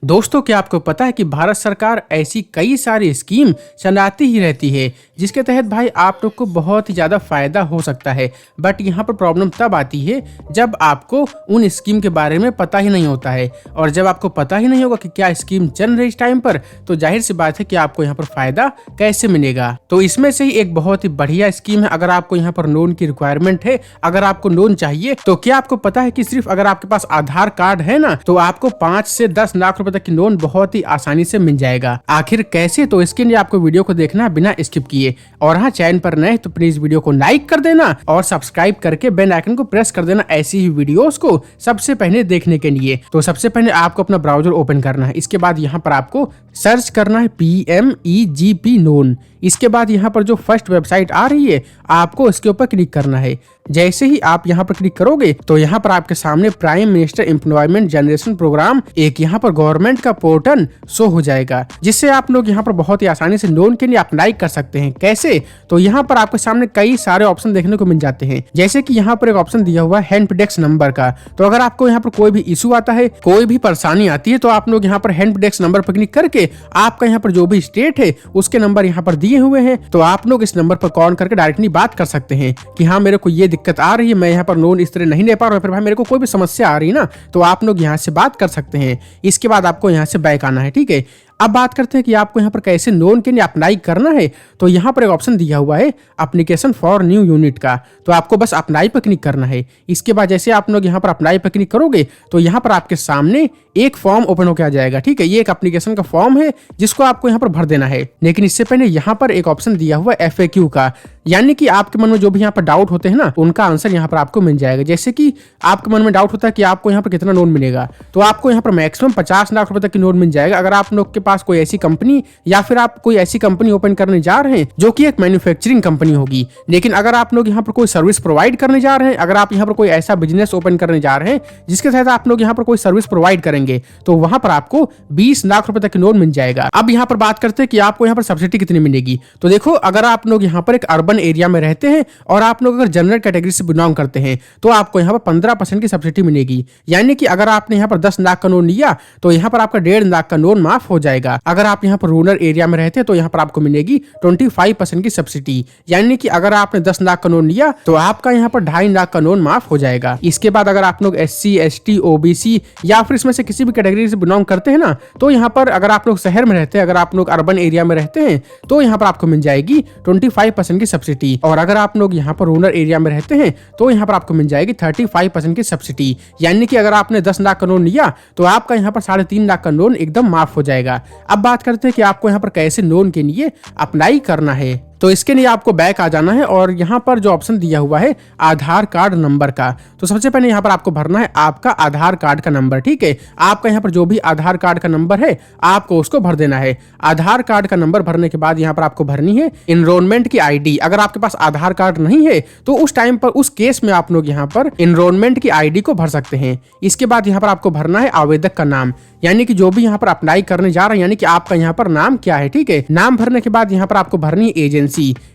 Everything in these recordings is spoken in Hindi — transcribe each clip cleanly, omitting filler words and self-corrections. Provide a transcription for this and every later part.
दोस्तों, क्या आपको पता है कि भारत सरकार ऐसी कई सारी स्कीम चलाती ही रहती है जिसके तहत भाई आप लोग को बहुत ही ज़्यादा फायदा हो सकता है। बट यहाँ पर प्रॉब्लम तब आती है जब आपको उन स्कीम के बारे में पता ही नहीं होता है, और जब आपको पता ही नहीं होगा कि क्या स्कीम चल रही इस टाइम पर, तो जाहिर सी बात है कि आपको यहाँ पर फायदा कैसे मिलेगा। तो इसमें से ही एक बहुत ही बढ़िया स्कीम है। अगर आपको यहाँ पर लोन की रिक्वायरमेंट है, अगर आपको लोन चाहिए, तो क्या आपको पता है कि सिर्फ अगर आपके पास आधार कार्ड है ना, तो आपको 5 से 10 लाख रुपए तक की लोन बहुत ही आसानी से मिल जाएगा। आखिर कैसे, तो इसके लिए आपको वीडियो को देखना है बिना स्किप किए। और हाँ, चैनल पर नए तो प्लीज वीडियो को लाइक कर देना और सब्सक्राइब करके बेल आइकन को प्रेस कर देना ऐसी ही वीडियोस को सबसे पहले देखने के लिए। तो सबसे पहले आपको अपना ब्राउजर ओपन करना है। इसके बाद यहाँ पर आपको सर्च करना है PMEGP लोन। इसके बाद यहाँ पर जो फर्स्ट वेबसाइट आ रही है, आपको इसके ऊपर क्लिक करना है। जैसे ही आप यहाँ पर क्लिक करोगे तो यहाँ पर आपके सामने prime minister employment generation programme एक यहाँ पर गवर्नमेंट का पोर्टल शो हो जाएगा, जिससे आप लोग यहाँ पर बहुत ही आसानी से लोन के लिए अप्लाई कर सकते हैं। कैसे, तो यहाँ पर आपके सामने कई सारे ऑप्शन देखने को मिल जाते हैं। जैसे कि यहाँ पर एक ऑप्शन दिया हुआ है हेल्प डेस्क नंबर का। तो अगर आपको यहाँ पर कोई भी इशू आता है, कोई भी परेशानी आती है, तो आप लोग यहाँ पर हेल्प डेस्क नंबर पर क्लिक करके आपका यहाँ पर जो भी स्टेट है उसके नंबर यहाँ पर दिए हुए हैं, तो आप लोग इस नंबर पर कॉल करके डायरेक्टली बात कर सकते हैं कि हाँ, मेरे को ये दिक्कत आ रही है, मैं यहाँ पर लोन इस तरह नहीं ले पा रहा हूँ, फिर भाई मेरे को कोई भी समस्या आ रही है ना, तो आप लोग यहाँ से बात कर सकते हैं। इसके बाद आपको यहाँ से बैक आना है। ठीक है, अब बात करते हैं कि आपको यहाँ पर कैसे लोन के लिए अप्लाई करना है। तो यहाँ पर एक ऑप्शन दिया हुआ है एप्लीकेशन फॉर न्यू यूनिट का, तो आपको बस अप्लाई पर क्लिक करना है। इसके बाद जैसे आप लोग यहाँ पर अप्लाई पर क्लिक करोगे तो यहाँ पर आपके सामने एक फॉर्म ओपन होकर आ जाएगा। ठीक है, ये एक एप्लीकेशन का फॉर्म है जिसको आपको यहाँ पर भर देना है। लेकिन इससे पहले यहाँ पर एक ऑप्शन दिया हुआ है FAQ का, यानी कि आपके मन में जो भी यहाँ पर डाउट होते हैं ना, उनका आंसर यहाँ पर आपको मिल जाएगा। जैसे कि आपके मन में डाउट होता है कि आपको यहाँ पर कितना लोन मिलेगा, तो आपको यहाँ पर मैक्सिमम 50 लाख रुपए तक की लोन मिल जाएगा अगर आप लोग के पास कोई ऐसी कंपनी या फिर आप कोई ऐसी कंपनी ओपन करने जा रहे हैं जो कि एक मैन्युफैक्चरिंग कंपनी होगी। लेकिन अगर आप लोग यहाँ पर कोई सर्विस प्रोवाइड करने जा रहे हैं, अगर आप यहाँ पर कोई ऐसा बिजनेस ओपन करने जा रहे हैं जिसके तहत आप लोग यहाँ पर कोई सर्विस प्रोवाइड करेंगे, तो वहां पर आपको 20 लाख रुपए तक की लोन मिल जाएगा। अब यहाँ पर बात करते हैं कि आपको यहाँ पर सब्सिडी कितनी मिलेगी। तो देखो, अगर आप लोग यहाँ पर एक अर्बन एरिया में रहते हैं और आप लोग अगर जनरल कैटेगरी से बिलोंग करते हैं, तो आपको यहाँ पर 15% की सब्सिडी मिलेगी। यानी कि अगर आपने यहाँ पर 10 लाख का लोन लिया तो यहाँ पर आपका 1.5 लाख का लोन माफ हो जाएगा। अगर आप यहाँ पर रूरल एरिया में रहते हैं तो यहाँ पर आपको मिलेगी 25% की सब्सिडी। यानी कि अगर आपने 10 लाख का लोन लिया तो आपका यहाँ पर 2.5 लाख का लोन माफ हो जाएगा। इसके बाद अगर आप लोग SC ST OBC या फिर इसमें से किसी भी कैटेगरी से बिलोंग करते हैं ना, तो यहाँ पर अगर आप लोग शहर में रहते हैं, अगर आप लोग अर्बन एरिया में रहते हैं, तो यहाँ पर आपको मिल जाएगी 25% की सब्सिडी। और अगर आप लोग यहाँ पर रूरल एरिया में रहते हैं तो यहाँ पर आपको मिल जाएगी 35% की सब्सिडी। यानी कि अगर आपने 10 लाख का लोन लिया तो आपका यहाँ पर 3.5 लाख का लोन एकदम माफ हो जाएगा। अब बात करते हैं कि आपको यहाँ पर कैसे लोन के लिए अप्लाई करना है। तो इसके लिए आपको बैक आ जाना है और यहाँ पर जो ऑप्शन दिया हुआ है आधार कार्ड नंबर का, तो सबसे पहले यहाँ पर आपको भरना है आपका आधार कार्ड का नंबर। ठीक है, आपका यहाँ पर जो भी आधार कार्ड का नंबर है आपको उसको भर देना है। आधार कार्ड का नंबर भरने के बाद यहाँ पर आपको भरनी है एनरोलमेंट की ID। अगर आपके पास आधार कार्ड नहीं है तो उस टाइम पर, उस केस में आप लोग यहाँ पर एनरोलमेंट की ID को भर सकते हैं। इसके बाद यहाँ पर आपको भरना है आवेदक का नाम, यानी कि जो भी यहाँ पर अप्लाई करने जा रहे हैं, यानी कि आपका यहाँ पर नाम क्या है। ठीक है, नाम भरने के बाद यहाँ पर आपको भरनी है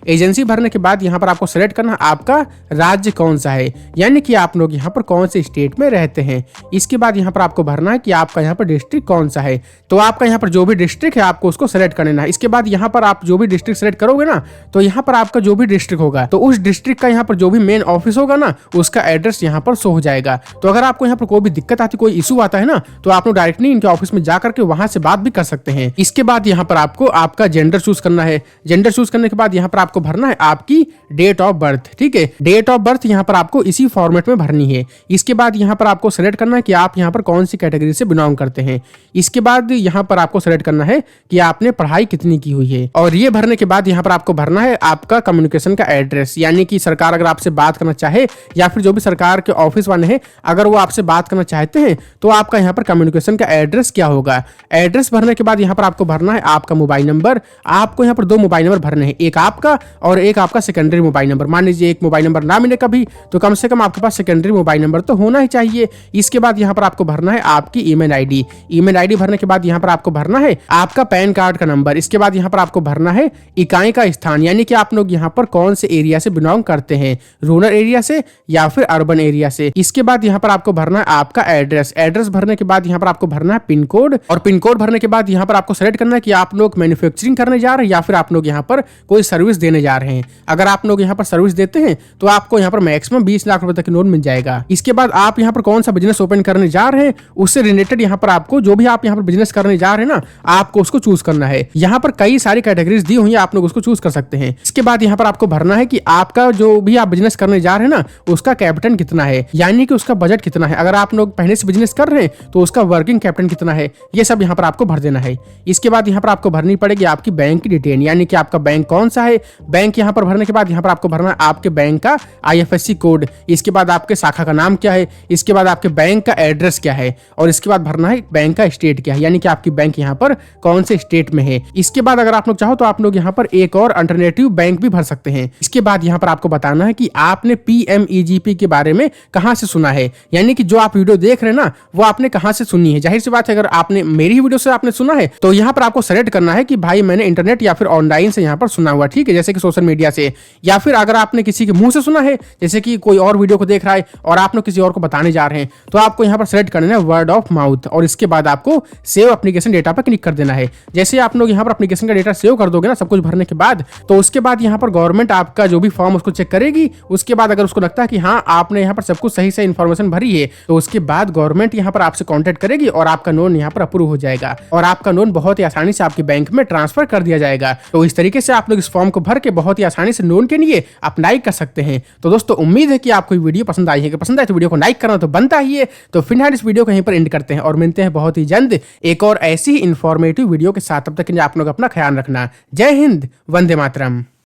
एजेंसी भरने के बाद यहाँ पर आपको सेलेक्ट करना आपका राज्य कौन सा है, यानी कि आप लोग यहाँ पर कौन से स्टेट में रहते हैं। इसके बाद यहाँ पर आपको भरना है कि आपका यहाँ पर डिस्ट्रिक्ट कौन सा है, तो आपका यहाँ पर जो भी डिस्ट्रिक्ट है आपको उसको सेलेक्ट कर लेना है। इसके बाद यहाँ पर आप जो भी डिस्ट्रिक्ट सेलेक्ट करोगे ना, तो यहाँ पर आपका जो भी डिस्ट्रिक्ट होगा तो उस डिस्ट्रिक्ट का यहाँ पर जो भी मेन ऑफिस होगा ना, उसका एड्रेस यहाँ पर शो हो जाएगा। तो अगर आपको यहाँ पर कोई भी दिक्कत आती, कोई इशू आता है ना, तो आप लोग डायरेक्टली इनके ऑफिस में जाकर के वहां से बात भी कर सकते हैं। इसके बाद यहाँ पर आपको आपका जेंडर चूज करना है। जेंडर चूज करने के बाद यहाँ पर आपको भरना है आपकी डेट ऑफ बर्थ। ठीक है, डेट ऑफ बर्थ यहाँ पर आपको इसी फॉर्मेट में भरनी है। इसके बाद यहाँ पर आपको सेलेक्ट करना है कि आप यहाँ पर कौन सी कैटेगरी से बिलोंग करते हैं। इसके बाद यहाँ पर आपको सेलेक्ट करना है कि आपने पढ़ाई कितनी की हुई है। और ये भरने के बाद यहाँ पर आपको भरना है आपका कम्युनिकेशन का एड्रेस, यानी कि सरकार अगर आपसे बात करना चाहे या फिर जो भी सरकार के ऑफिस वाले हैं अगर वो आपसे बात करना चाहते हैं, तो आपका यहाँ पर कम्युनिकेशन का एड्रेस क्या होगा। एड्रेस भरने के बाद यहाँ पर आपको भरना है आपका मोबाइल नंबर। आपको यहाँ पर 2 मोबाइल नंबर भरने हैं, एक आपका और एक आपका सेकेंडरी मोबाइल नंबर। मान लीजिए एक मोबाइल नंबर ना मिले कभी, तो कम से कम आपके पास सेकेंडरी मोबाइल नंबर तो होना ही चाहिए। इसके बाद यहाँ पर आपको भरना है आपकी ईमेल आईडी। ईमेल आईडी भरने के बाद यहाँ पर आपको भरना है आपका पैन कार्ड का नंबर। इसके बाद यहाँ पर आपको भरना है इकाई का स्थान, यानी कि आप लोग यहाँ पर कौन से एरिया से बिलोंग करते हैं, रूरल एरिया से या फिर अर्बन एरिया से। इसके बाद यहाँ पर आपको भरना है आपका एड्रेस। एड्रेस भरने के बाद यहाँ पर आपको भरना है पिन कोड, और पिन कोड भरने के बाद यहाँ पर आपको सेलेक्ट करना है कि आप लोग मैन्युफैक्चरिंग करने जा रहे हैं या फिर आप लोग यहाँ पर कोई सर्विस देने जा रहे हैं। अगर आप लोग यहाँ पर सर्विस देते हैं तो आपको यहाँ पर मैक्सिमम 20 लाख रुपए तक की लोन मिल जाएगा। इसके बाद आप यहाँ पर कौन सा बिजनेस ओपन करने जा रहे हैं उससे रिलेटेड यहाँ पर आपको जो भी आप यहाँ पर बिजनेस करने जा रहे हैं ना, आपको उसको चूज करना है। यहाँ पर कई सारी कैटेगरीज दी हुई है, आप लोग उसको चूज कर सकते हैं। इसके बाद यहाँ पर आपको भरना है कि आपका जो भी आप बिजनेस करने जा रहे हैं ना, उसका कैपिटल कितना है, यानी कि उसका बजट कितना है। अगर आप लोग पहले से बिजनेस कर रहे हैं तो उसका वर्किंग कैपिटल कितना है, ये सब यहाँ पर आपको भर देना है। इसके बाद यहाँ पर आपको भरनी पड़ेगी आपकी बैंक की डिटेल, यानी कि आपका बैंक कौन सा है। बैंक यहाँ पर भरने के बाद यहाँ पर आपको भरना है आपके बैंक का IFSC कोड। इसके बाद आपके शाखा का नाम क्या है, इसके बाद आपके बैंक का एड्रेस क्या है, और इसके बाद भरना है बैंक का स्टेट क्या है, यानी कि आपकी बैंक यहाँ पर कौन से स्टेट में है। इसके बाद अगर आप लोग चाहो तो आप लोग यहाँ पर एक और अल्टरनेटिव बैंक भी भर सकते हैं। इसके बाद यहाँ पर आपको बताना है कि आपने PMEGP के बारे में कहाँ से सुना है, यानी कि जो आप वीडियो देख रहे हैं ना वो आपने कहाँ से सुनी है। जाहिर सी बात है अगर आपने मेरी वीडियो से आपने सुना है तो यहाँ पर आपको सेलेक्ट करना है कि भाई मैंने इंटरनेट या फिर ऑनलाइन से यहाँ पर सुना हुआ, ठीक है, जैसे कि सोशल मीडिया से, या फिर अगर आपने किसी के मुंह से सुना है, जैसे कि कोई और वीडियो को देख रहा है और आप लोग किसी और को बताने जा रहे हैं, तो आपको यहाँ पर सेलेक्ट करना है वर्ड ऑफ माउथ, और इसके बाद आपको सेव एप्लीकेशन डेटा पर क्लिक कर देना है। जैसे आप लोग यहाँ पर एप्लीकेशन का डेटा सेव कर दोगे ना सब कुछ भरने के बाद, तो उसके बाद यहाँ पर गवर्नमेंट आपका जो भी फॉर्म उसको चेक करेगी। उसके बाद अगर उसको लगता है कि हाँ आपने यहाँ पर सब कुछ सही से इन्फॉर्मेशन भरी है, तो उसके बाद गवर्नमेंट यहाँ पर आपसे कॉन्टेक्ट करेगी और आपका लोन यहाँ पर अप्रूव हो जाएगा और आपका लोन बहुत ही आसानी से आपके बैंक में ट्रांसफर कर दिया जाएगा। तो इस तरीके से आप लोग इस फॉर्म को भर के बहुत ही आसानी से लोन के लिए अप्लाई कर सकते हैं। तो दोस्तों उम्मीद है कि आपको वीडियो पसंद आई है, कि पसंद आए तो वीडियो को लाइक करना तो बनता ही है। तो फिलहाल इस वीडियो को यहीं पर एंड करते हैं और मिलते हैं बहुत ही जल्द एक और ऐसी ही इंफॉर्मेटिव वीडियो के साथ। तब तक के लिए आप लोग अपना ख्याल रखना। जय हिंद, वंदे मातरम।